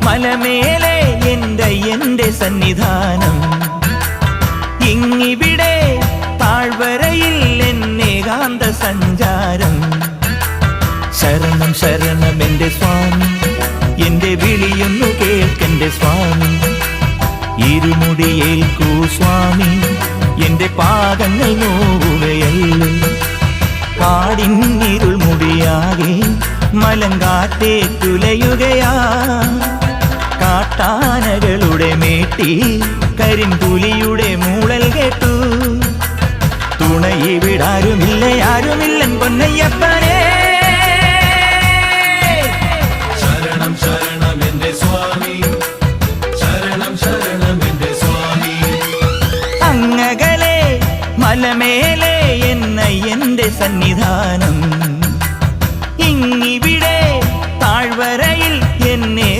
മലമേലെ എൻ്റെ സന്നിധാനം, ഇങ്ങിവിടെ താഴ്വരയിൽ എന്നേകാന്ത സഞ്ചാരം. ശരണം ശരണം എൻ്റെ സ്വാമി, എൻ്റെ വിളിയൊന്നു കേൾക്കെൻ്റെ സ്വാമി. ഇരുമുടിയേൽക്കൂ സ്വാമി, എൻ്റെ പാദങ്ങൾ നോവുകയല്ലേ. കാടിന്നിരുൾ മുടിയാകെ മലങ്കാറ്റേറ്റുലയുകയാ. കാട്ടാനകളുടെ മേട്ടി കരിമ്പുലിയുടെ മൂളൽ കേട്ടു. തുണയിവിടാരും